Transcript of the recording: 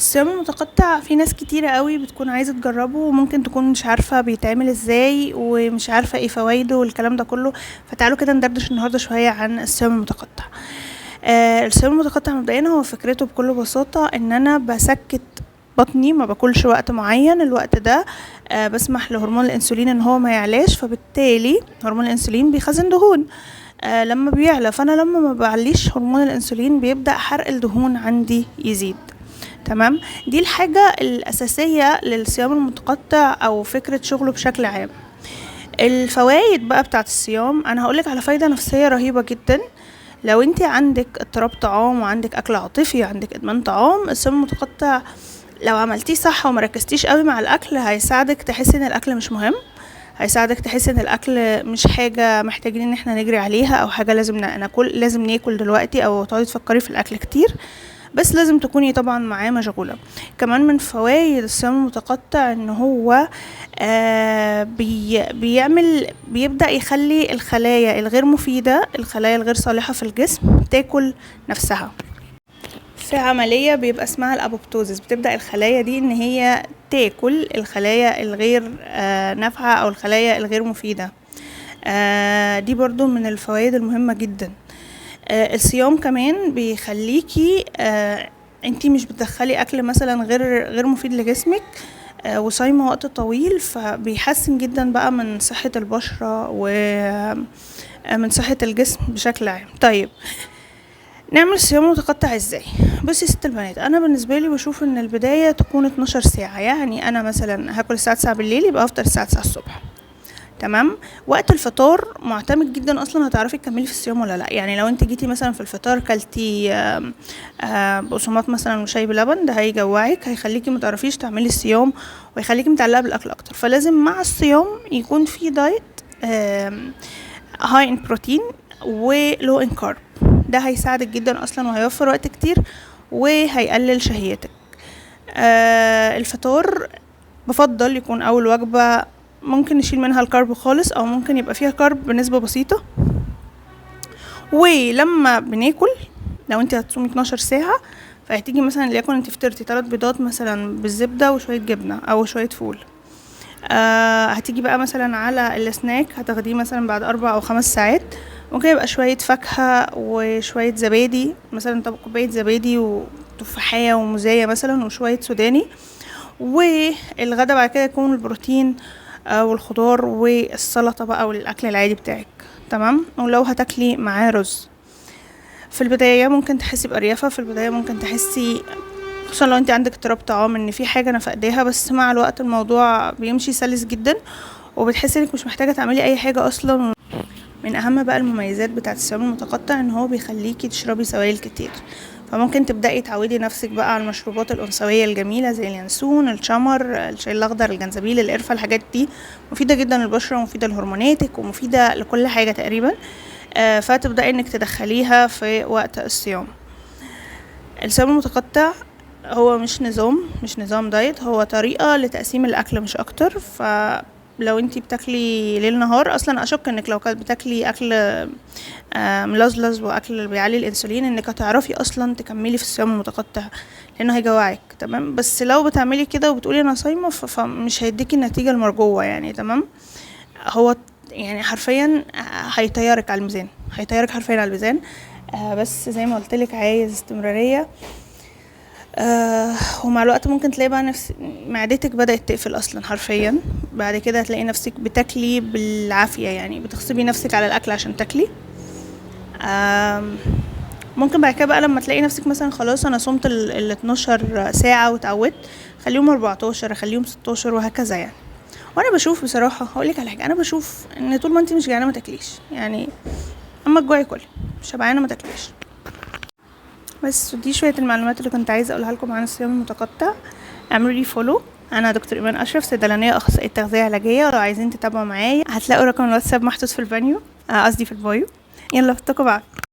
الصيام المتقطع في ناس كتيرة قوي بتكون عايزة تجربه، وممكن تكون مش عارفة بيتعمل ازاي ومش عارفة ايه فوائده والكلام ده كله. فتعالوا كده ندردش النهاردة شوية عن الصيام المتقطع. الصيام المتقطع مبدئيا هو فكرته بكل بساطة ان انا بسكت بطني، ما باكلش وقت معين. الوقت ده بسمح لهرمون الانسولين ان هو ما يعلاش، فبالتالي هرمون الانسولين بيخزن دهون. لما بيعلى، فانا لما ما بعليش هرمون الانسولين بيبدأ حرق الدهون عندي يزيد. تمام، دي الحاجة الأساسية للصيام المتقطع أو فكرة شغله بشكل عام. الفوائد بقى بتاعت الصيام، أنا هقولك على فايدة نفسية رهيبة جدا. لو انت عندك اضطراب طعام وعندك أكل عاطفي وعندك إدمان طعام، الصيام المتقطع لو عملتيه صح ومركزتيش قوي مع الأكل هيساعدك تحسي ان الأكل مش مهم، هيساعدك تحسي ان الأكل مش حاجة محتاجين ان احنا نجري عليها أو حاجة لازم ناكل دلوقتي أو تقعدي تفكري في الأكل كتير، بس لازم تكوني طبعا معاه مشغولة. كمان من فوائد الصيام المتقطع ان هو بيبدأ يخلي الخلايا الغير مفيدة، الخلايا الغير صالحة في الجسم تاكل نفسها. في عملية بيبقى اسمها الابوبتوزيس، بتبدأ الخلايا دي ان هي تاكل الخلايا الغير نافعة او الخلايا الغير مفيدة. دي برضو من الفوائد المهمة جدا. الصيام كمان بيخليكي انتي مش بتدخلي اكل مثلا غير مفيد لجسمك، وصايمة وقت طويل، فبيحسن جدا بقى من صحة البشرة ومن صحة الجسم بشكل عام. طيب نعمل صيام متقطع ازاي؟ بصي يا ست البنات، انا بالنسبة لي بشوف ان البداية تكون 12 ساعة. يعني انا مثلا هاكل الساعة 9 بالليل، يبقى افطر الساعة 9 الصبح. تمام، وقت الفطار معتمد جدا اصلا هتعرفي تكملي في الصيام ولا لا. يعني لو انت جيتي مثلا في الفطار كلتي بقسماط مثلا وشاي بلبن، ده هيجوعك، هيخليكي متعرفيش تعملي الصيام ويخليكي متعلقه بالاكل اكتر. فلازم مع الصيام يكون في دايت هاي ان بروتين ولو ان كارب، ده هيساعدك جدا اصلا وهيوفر وقت كتير وهيقلل شهيتك. الفطار بفضل يكون اول وجبه، ممكن نشيل منها الكارب خالص او ممكن يبقى فيها كارب بنسبة بسيطة. ولما بناكل، لو انت هتصومي 12 ساعة فهتيجي مثلا ليكن انت فطرتي 3 بيضات مثلا بالزبدة وشوية جبنة او شوية فول، هتيجي بقى مثلا على السناك هتاخديه مثلا بعد 4 أو 5 ساعات. ممكن يبقى شوية فاكهة وشوية زبادي، مثلا طب كوباية زبادي وتفاحية وموزاية مثلا وشوية سوداني. والغدا بعد كده يكون البروتين والخضار والسلطة بقى والاكل العادي بتاعك. تمام، ولو هتاكلي معاه رز. في البداية ممكن تحسي بأريافة، في البداية ممكن تحسي خصوصا لو انت عندك اضطراب طعام ان في حاجة نفقداها، بس مع الوقت الموضوع بيمشي سلس جدا وبتحسي انك مش محتاجة تعملي اي حاجة اصلا. من اهم بقى المميزات بتاعت الصيام المتقطع ان هو بيخليكي تشربي سوائل كتير، فممكن تبدأي تعودي نفسك بقى على المشروبات الأنثوية الجميلة زي اليانسون، الشمر، الشاي الأخضر، الجنزبيل، القرفة. الحاجات دي مفيدة جدا للبشرة ومفيدة لهرموناتك ومفيدة لكل حاجة تقريبا. فتبدأي انك تدخليها في وقت الصيام. الصيام المتقطع هو مش نظام دايت، هو طريقة لتقسيم الأكل مش أكتر. لو انتي بتاكلي ليل نهار، اصلا اشك انك لو كانت بتاكلي اكل ملزلز واكل بيعلي الانسولين انك هتعرفي اصلا تكملي في الصيام المتقطع لانه هيجوعك. تمام، بس لو بتعملي كده وبتقولي انا صايمه فمش هيديكي النتيجه المرجوه يعني. تمام، هو يعني حرفيا هيطيرك على الميزان، هيطيرك حرفيا على الميزان. بس زي ما قلتلك عايز استمراريه. ومع الوقت ممكن تلاقي بقى معدتك بدأت تقفل اصلا حرفيا. بعد كده هتلاقي نفسك بتاكلي بالعافية، يعني بتغصبي نفسك على الاكل عشان تاكلي. ممكن بعد كده بقى لما تلاقي نفسك مثلا خلاص انا صمت ال 12 ساعة وتعودت، خليهم 14، خليهم 16 وهكذا يعني. وانا بشوف بصراحة هقولك على حاجة، انا بشوف ان طول ما انت مش جعانة ما تاكليش يعني، اما تجوعي كلي، مش شبعانة ما تاكليش. بس دي شوية المعلومات اللي كنت عايزة اقولها لكم عن الصيام المتقطع. اعملوا لي فولو، انا دكتور ايمان اشرف، صيدلانيه اخصائيه تغذيه علاجيه. ولو عايزين تتابعوا معايا هتلاقوا رقم الواتساب محطوط في البانيو، قصدي في البايو. يلا فتكوا بعض.